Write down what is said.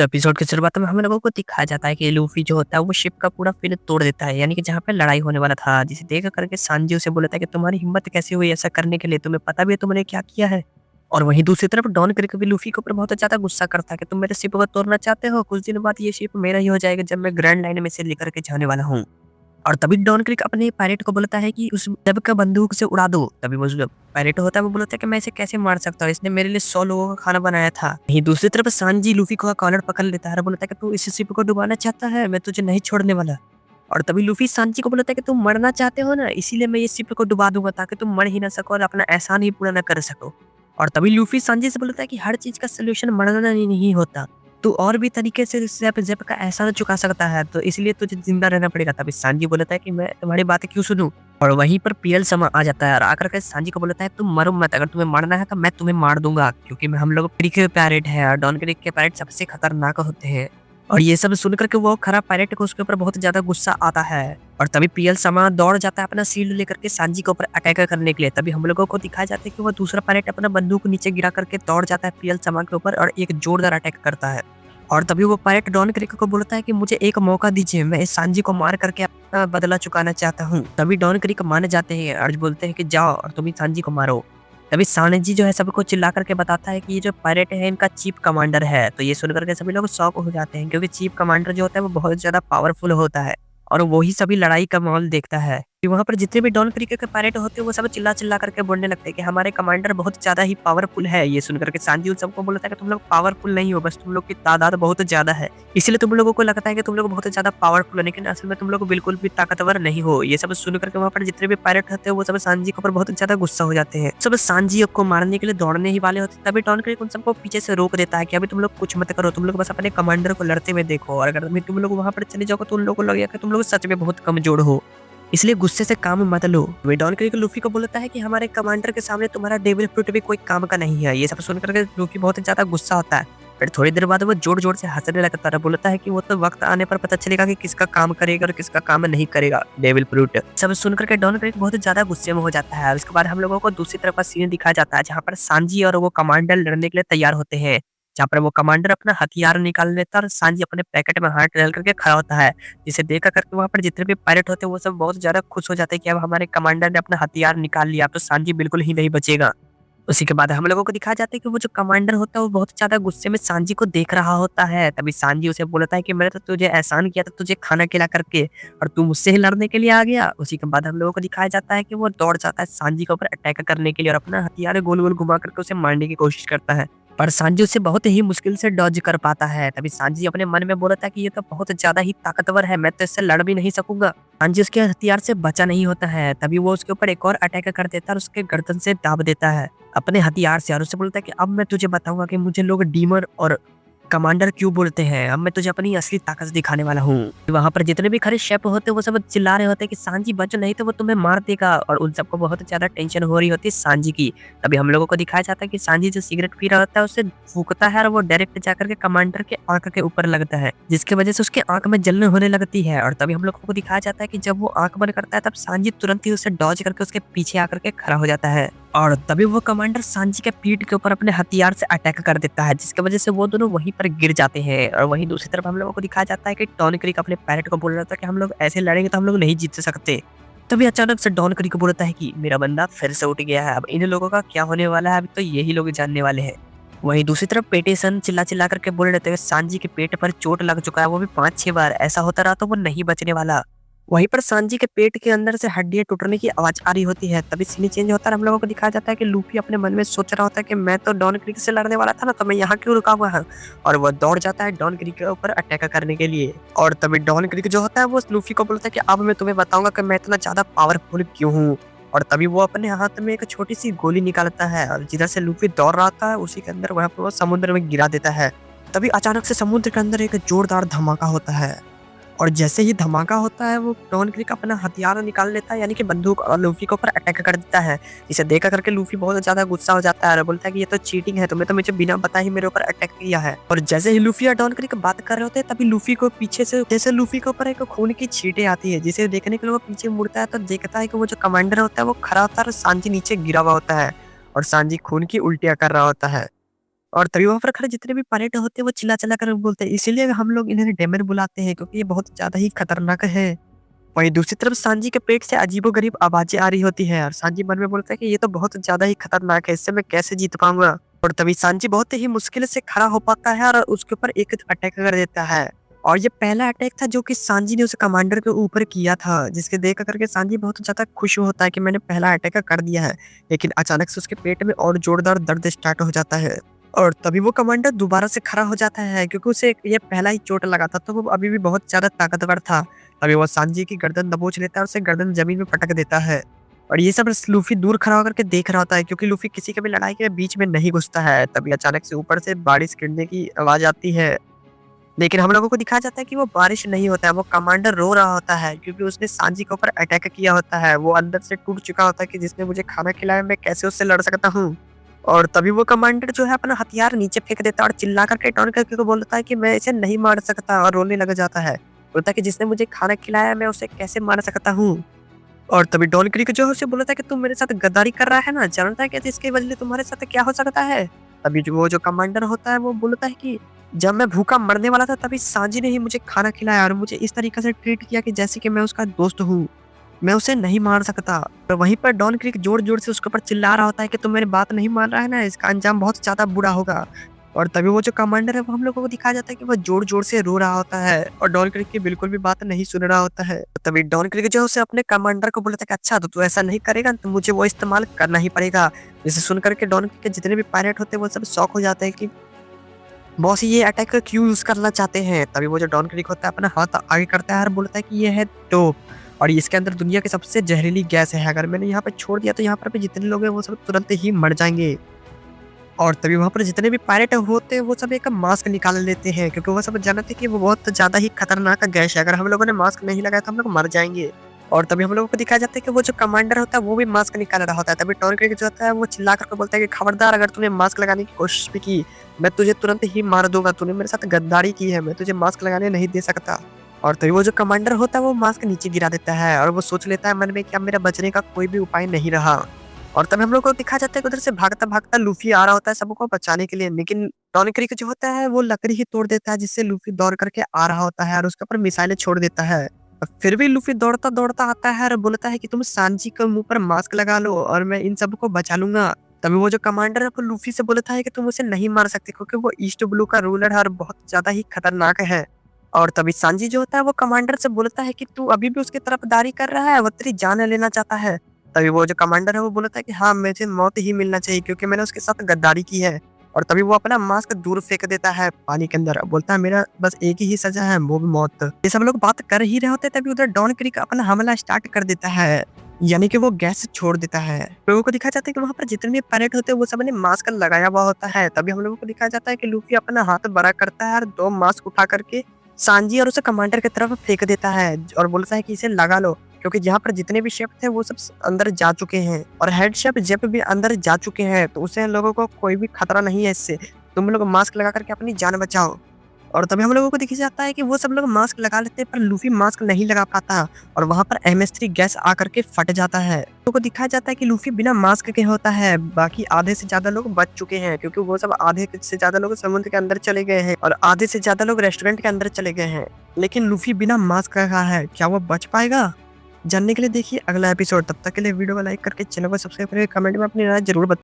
तो एपिसोड की शुरुआत में हम लोगों को दिखाया जाता है कि लूफी जो होता है वो शिप का पूरा पिन तोड़ देता है, यानी कि जहाँ पे लड़ाई होने वाला था, जिसे देख करके सांजी उसे बोलता है कि तुम्हारी हिम्मत कैसे हुई ऐसा करने के लिए, तुम्हें पता भी है तुमने क्या किया है। और वहीं दूसरी तरफ डॉन क्रिक भी लूफी के ऊपर बहुत ज्यादा गुस्सा करता है कि तुम मेरे शिप को तोड़ना चाहते हो, कुछ दिन बाद ये शिप मेरा ही हो जाएगा जब मैं ग्रैंड लाइन में से लेकर के जाने वाला हूँ। और तभी डॉन क्रिक अपने पायलट को बोलता है कि उस जब का बंदूक से उड़ा दो। तभी वो जो पायलट होता है वो बोलता है कि मैं इसे कैसे मार सकता हूँ, इसने मेरे लिए 100 लोगों का खाना बनाया था। वहीं दूसरी तरफ सांजी लूफी को कॉलर पकड़ लेता है और बोलता है कि तू इस शिप को डुबाना चाहता है, मैं तुझे नहीं छोड़ने वाला। और तभी लूफी सांजी को बोलता है कि तुम मरना चाहते हो ना, इसीलिए मैं ये शिप को डुबा दूंगा ताकि तुम मर ही ना सको और अपना एहसान ही पूरा ना कर सको। और तभी लूफी सांजी से बोलता है कि हर चीज का सोल्यूशन मरना नहीं होता, तू और भी तरीके से ज़ेप ज़ेप का एहसान चुका सकता है, तो इसलिए तुझे ज़िंदा रहना पड़ेगा। तभी सांजी बोलता है कि मैं तुम्हारी बातें क्यों सुनूँ? और वहीं पर पीएल समा आ जाता है और आकर के सांजी को बोलता है तुम मरो मत, अगर तुम्हें मारना है तो मैं तुम्हें मार दूँगा, क्योंकि मैं हम लोग क्रिक के पैरेट हैं और डॉन क्रिक के पैरेट सबसे खतरनाक होते हैं। और ये सब सुन कर के वो खराब पैरेट को उसके ऊपर बहुत ज़्यादा गुस्सा आता है। और तभी पीएल समा दौड़ जाता है अपना शील्ड लेकर के सांजी के ऊपर अटैक करने के लिए। तभी हम लोगों को दिखाया जाता है कि वो दूसरा पैरेट अपना बंदूक नीचे गिरा करके दौड़ जाता है पीएल समा के ऊपर और एक जोरदार अटैक करता है। और तभी वो पायलट डॉन क्रिक को बोलता है कि मुझे एक मौका दीजिए, मैं इस सांजी को मार करके अपना बदला चुकाना चाहता हूँ। तभी डॉन क्रिक मान जाते हैं और बोलते हैं कि जाओ और तुम इस सांजी को मारो। तभी सांजी जो है सबको चिल्ला करके बताता है कि ये जो पायलट है इनका चीफ कमांडर है। तो ये सुन करके सभी लोग शॉक हो जाते हैं, क्योंकि चीफ कमांडर जो होता है वो बहुत ज्यादा पावरफुल होता है और वही सभी लड़ाई का माहौल देखता है। वहाँ पर जितने भी डॉन क्रिक के पायलट होते हैं वो सब चिल्ला चिल्ला करके बोलने लगते हैं कि हमारे कमांडर बहुत ज्यादा ही पावरफुल है। ये सुन करके सांजी उन सबको बोलता है कि तुम लोग पावरफुल नहीं हो, बस तुम लोग की तादाद बहुत ज्यादा है, इसलिए तुम लोगों को लगता है कि तुम लोग बहुत ज्यादा पावरफुल है, लेकिन असल में तुम लोग बिल्कुल भी ताकतवर नहीं हो। ये सब सुन करके वहाँ पर जितने भी पायलट होते हैं वो सब सांजी के ऊपर बहुत ज्यादा गुस्सा हो जाते हैं। सब सांजी को मारने के लिए दौड़ने ही वाले होते हैं। तभी डॉन क्रिक उन सबको पीछे से रोक देता है कि अभी तुम लोग कुछ मत करो, तुम लोग बस अपने कमांडर को लड़ते हुए देखो, और अगर तुम लोग वहाँ पर चले जाओगे तो उन लोगों को लगेगा कि तुम लोग सच में बहुत कमजोर हो, इसलिए गुस्से से काम मत लो। वे डॉन क्रिक लूफी को बोलता है कि हमारे कमांडर के सामने तुम्हारा डेविल फ्रूट भी कोई काम का नहीं है। ये सब सुनकर के लूफी बहुत ज्यादा गुस्सा होता है। फिर थोड़ी देर बाद वो जोर जोर से हंसने लगता है, बोलता है कि वो तो वक्त आने पर पता चलेगा कि किसका काम करेगा और किसका काम नहीं करेगा डेविल फ्रूट। सब सुनकर के डॉन क्रिक बहुत ज्यादा गुस्से में हो जाता है। उसके बाद हम लोगों को दूसरी तरफ का सीन दिखाया जाता है जहाँ पर सांजी और वो कमांडर लड़ने के लिए तैयार होते हैं, जहाँ पर वो कमांडर अपना हथियार निकाल लेता है और सांजी अपने पैकेट में हाथ डाल करके खड़ा होता है, जिसे देखा करके वहाँ पर जितने भी पायलट होते हैं वो सब बहुत ज्यादा खुश हो जाते हैं कि अब हमारे कमांडर ने अपना हथियार निकाल लिया, अब तो सांजी बिल्कुल ही नहीं बचेगा। उसी के बाद हम लोगों को दिखाया जाता है कि वो जो कमांडर होता है वो बहुत ज्यादा गुस्से में सांजी को देख रहा होता है। तभी सांजी उसे बोलता है कि मैंने तो तुझे एहसान किया था तुझे खाना खिला करके, और तू मुझसे ही लड़ने के लिए आ गया। उसी के बाद हम लोगों को दिखाया जाता है कि वो दौड़ जाता है सांजी के ऊपर अटैक करने के लिए और अपना हथियार गोल गोल घुमा करके उसे मारने की कोशिश करता है, पर सांजी उसे बहुत ही मुश्किल से डॉज कर पाता है। तभी सांजी अपने मन में बोलता है कि ये तो बहुत ज्यादा ही ताकतवर है, मैं तो इससे लड़ भी नहीं सकूंगा। सांजी उसके हथियार से बचा नहीं होता है। तभी वो उसके ऊपर एक और अटैक कर देता है और उसके गर्दन से दाब देता है अपने हथियार से, और उससे बोलता है कि अब मैं तुझे बताऊंगा कि मुझे लोग डीमर और कमांडर क्यों बोलते हैं, अब मैं तुझे अपनी असली ताकत दिखाने वाला हूँ। वहां पर जितने भी खड़े शेफ होते हैं वो सब चिल्ला रहे होते हैं कि सांजी बचो नहीं तो वो तुम्हें मार देगा, और उन सबको बहुत ज्यादा टेंशन हो रही होती है सांजी की। तभी हम लोगों को दिखाया जाता है कि सांजी जो सिगरेट पी रहा होता है उसे फूकता है और वो डायरेक्ट जाकर के कमांडर के आंख के ऊपर लगता है, जिसकी वजह से उसके आंख में जलन होने लगती है। और तभी हम लोगों को दिखाया जाता है कि जब वो आंख बंद करता है तब सांजी तुरंत ही उसे डॉज करके उसके पीछे आकर के खड़ा हो जाता है, और तभी वो कमांडर सांजी के पीठ के ऊपर अपने हथियार से अटैक कर देता है, जिसकी वजह से वो दोनों वहीं पर गिर जाते हैं। और वहीं दूसरी तरफ हम लोगों को दिखाया जाता है कि डॉन क्रिक अपने पायलट को बोल रहा था कि हम लोग ऐसे लड़ेंगे तो हम लोग नहीं जीत सकते। तभी अचानक से डॉन क्रिक बोलता है कि मेरा बंदा फिर से उठ गया है, अब इन लोगों का क्या होने वाला है अभी तो यही लोग जानने वाले हैं। वहीं दूसरी तरफ पेटेसन चिल्ला चिल्ला करके बोल रहे थे सांजी के पेट पर चोट लग चुका है, वो भी 5-6 बार, ऐसा होता रहा तो वो नहीं बचने वाला। वहीं पर सांजी के पेट के अंदर से हड्डियां टूटने की आवाज आ रही होती है। तभी सीन चेंज होता है, हम लोगों को दिखाया जाता है कि लूफी अपने मन में सोच रहा होता है कि मैं तो डॉन क्रिक से लड़ने वाला था ना, तो मैं यहाँ क्यों रुका हुआ है, और वो दौड़ जाता है डॉन क्रिक के ऊपर अटैक करने के लिए। और तभी डॉन क्रिक जो होता है वो लूफी को बोलता है कि अब मैं तुम्हें बताऊंगा कि मैं इतना ज्यादा पावरफुल क्यों हूँ। और तभी वो अपने हाथ में एक छोटी सी गोली निकालता है और जिधर से लूफी दौड़ रहा था उसी के अंदर वहां पर वो समुद्र में गिरा देता है। तभी अचानक से समुद्र के अंदर एक जोरदार धमाका होता है, और जैसे ही धमाका होता है वो डॉन क्रिक अपना हथियार निकाल लेता है, यानी कि बंदूक, और लूफी के ऊपर अटैक कर देता है। इसे देखा करके लूफी बहुत ज्यादा गुस्सा हो जाता है और बोलता है कि ये तो चीटिंग है, तुमने तो मुझे बिना बताए ही मेरे ऊपर अटैक किया है। और जैसे ही लूफी और डॉन क्रिक बात कर रहे होते हैं तभी लूफी को पीछे से जैसे लूफी के ऊपर एक खून की छींटे आती है, जिसे देखने के लिए वो पीछे मुड़ता है तो देखता है कि वो जो कमांडर होता है वो खड़ा होता है और सांजी नीचे गिरा हुआ होता है और सांजी खून की उल्टियां कर रहा होता है। और तभी वहाँ पर खड़े जितने भी पायलट होते हैं वो चिल्ला-चिल्ला कर बोलते हैं, इसीलिए हम लोग इन्हें डेमन बुलाते हैं क्योंकि ये बहुत ज़्यादा ही खतरनाक है। वहीं दूसरी तरफ सांजी के पेट से अजीबो-गरीब आवाज़ें आ रही होती हैं और सांजी मन में बोलता है कि ये तो बहुत ज़्यादा ही खतरनाक है, इससे मैं कैसे जीत पाऊँगा? और तभी सांजी बहुत ही मुश्किल से खड़ा हो पाता है और उसके ऊपर एक अटैक कर देता है। और ये पहला अटैक था जो कि सांजी ने उस कमांडर के ऊपर किया था, जिसके देख कर के सांजी बहुत ज़्यादा खुश होता है कि मैंने पहला अटैक कर दिया है। लेकिन अचानक से उसके पेट में और जोरदार दर्द स्टार्ट हो जाता है। और तभी वो कमांडर दोबारा से खड़ा हो जाता है क्योंकि उसे ये पहला ही चोट लगा था, तो वो अभी भी बहुत ज़्यादा ताकतवर था। तभी वो सांजी की गर्दन दबोच लेता है और उसे गर्दन जमीन में पटक देता है। और ये सब लूफी दूर खड़ा होकर के देख रहा होता है क्योंकि लूफी किसी के भी लड़ाई के बीच में नहीं घुसता है। तभी अचानक से ऊपर से बारिश गिरने की आवाज़ आती है। लेकिन हम लोगों को दिखाया जाता है कि वो बारिश नहीं होता है, वो कमांडर रो रहा होता है क्योंकि उसने सांजी के ऊपर अटैक किया होता है। वो अंदर से टूट चुका होता है कि जिसने मुझे खाना खिलाया, मैं कैसे उससे लड़ सकता हूँ। और तभी वो कमांडर जो है अपना हथियार नीचे फेंक देता है और चिल्ला करके टॉन करके को बोलता है कि मैं इसे नहीं मार सकता और रोने लग जाता है। बोलता है कि जिसने मुझे खाना खिलाया मैं उसे कैसे मार सकता हूँ। और तभी डॉन क्रीक जो है उसे बोलता है कि तुम मेरे साथ गद्दारी कर रहा है ना, जानता है कि इसके बदले तुम्हारे साथ क्या हो सकता है। तभी वो जो कमांडर होता है वो बोलता है कि जब मैं भूखा मरने वाला था तभी सांजी ने ही मुझे खाना खिलाया और मुझे इस तरीके से ट्रीट किया कि जैसे कि मैं उसका दोस्त हूँ, मैं उसे नहीं मार सकता। तो वहीं पर डॉन क्रीक जोर-जोर से उसके ऊपर चिल्ला रहा होता है कि तुम मेरी बात नहीं मान रहा है ना, इसका अंजाम बहुत ज़्यादा बुरा होगा। और तभी वो जो कमांडर है वो हम लोगों को दिखाया जाता है कि वो जोर-जोर से रो रहा होता है और डॉन क्रीक की बिल्कुल भी बात नहीं सुन रहा होता है। तभी डॉन क्रीक जो है उसे अपने कमांडर को बोलता है कि अच्छा तो तू ऐसा नहीं करेगा तो मुझे वो इस्तेमाल करना ही पड़ेगा। जिसे सुन कर के डॉन क्रीक के जितने भी पायलट होते हैं वो सब शॉक हो जाते हैं कि बॉस ये अटैक क्यों यूज़ करना चाहते हैं। तभी वो जो डॉन क्रीक होता है अपना हाथ आगे करता है और बोलता है कि ये है तोप और इसके अंदर दुनिया की सबसे जहरीली गैस है। अगर मैंने यहाँ पे छोड़ दिया तो यहाँ पर भी जितने लोग हैं वो सब तुरंत ही मर जाएँगे। और तभी वहाँ पर जितने भी पायलट होते हैं वो सब एक मास्क निकाल लेते हैं क्योंकि वो सब जानते हैं कि वो बहुत ज़्यादा ही खतरनाक गैस है। अगर हम लोगों ने मास्क नहीं लगाया तो हम लोग मर जाएँगे। और तभी हम लोगों को दिखाया जाता है कि वो जो कमांडर होता है वो भी मास्क निकाल रहा होता है। तभी टॉन क्रीक जो होता है वो चिल्ला कर के बोलता है कि खबरदार अगर तूने मास्क लगाने की कोशिश भी की, मैं तुझे तुरंत ही मार दूँगा। तूने मेरे साथ गद्दारी की है, मैं तुझे मास्क लगाने नहीं दे सकता। और तभी वो जो कमांडर होता है वो मास्क नीचे गिरा देता है और वो सोच लेता है मन में कि अब मेरा बचने का कोई भी उपाय नहीं रहा। और तभी हम लोग को दिखाया जाता है कि उधर से भागता-भागता लूफी आ रहा होता है सबको बचाने के लिए, लेकिन डॉन क्रीक जो होता है वो लकड़ी ही तोड़ देता है जिससे लूफी दौड़ करके आ रहा होता है और उसके ऊपर मिसाइलें छोड़ देता है। फिर भी लूफी दौड़ता-दौड़ता आता है और बोलता है कि तुम सांजी के मुँह पर मास्क लगा लो और मैं इन सबको बचा लूँगा। तभी वो जो कमांडर है वो लूफी से बोलता है कि तुम उसे नहीं मार सकते क्योंकि वो ईस्ट ब्लू का रूलर है और बहुत ज़्यादा ही खतरनाक है। और तभी सांजी जो होता है वो कमांडर से बोलता है कि तू अभी भी उसकी तरफदारी कर रहा है, वो तेरी जान लेना चाहता है। तभी वो जो कमांडर है वो बोलता है कि हाँ, मुझे मौत ही मिलना चाहिए क्योंकि मैंने उसके साथ गद्दारी की है। और तभी वो अपना मास्क दूर फेंक देता है पानी के अंदर। बोलता है मेरा बस एक ही सज़ा है, वो भी मौत। ये सब लोग बात कर ही रहे होते हैं तभी उधर डॉन क्रीक अपना हमला स्टार्ट कर देता है। यानी कि वो गैस छोड़ देता है। लोगों को दिखाया जाता है कि वहाँ पर जितने भी पायलट होते हैं वो सब ने मास्क लगाया हुआ होता है। तभी हम लोगों को दिखाया जाता है कि लूफी अपना हाथ बड़ा करता है और 2 मास्क उठा करके सांजी और उसे कमांडर की तरफ फेंक देता है और बोलता है कि इसे लगा लो क्योंकि यहाँ पर जितने भी शेफ थे वो सब अंदर जा चुके हैं और हेड शेफ जब भी अंदर जा चुके हैं तो उसे लोगों को कोई भी खतरा नहीं है इससे। तुम लोग मास्क लगा करके अपनी जान बचाओ। और तभी हम लोगों को दिखाया जाता है कि वो सब लोग मास्क लगा लेते हैं पर लूफी मास्क नहीं लगा पाता और वहाँ पर MS-3 गैस आकर के फट जाता है। तो को दिखाया जाता है कि लूफी बिना मास्क के होता है, बाकी आधे से ज्यादा लोग बच चुके हैं क्योंकि वो सब आधे से ज्यादा लोग समुद्र के अंदर चले गए हैं और आधे से ज्यादा लोग रेस्टोरेंट के अंदर चले गए हैं। लेकिन लूफी बिना मास्क का है, क्या वो बच पाएगा? जानने के लिए देखिए अगला एपिसोड। तब तक के लिए वीडियो को लाइक करके चैनल को सब्सक्राइब करके कमेंट में अपनी राय जरूर बताएं।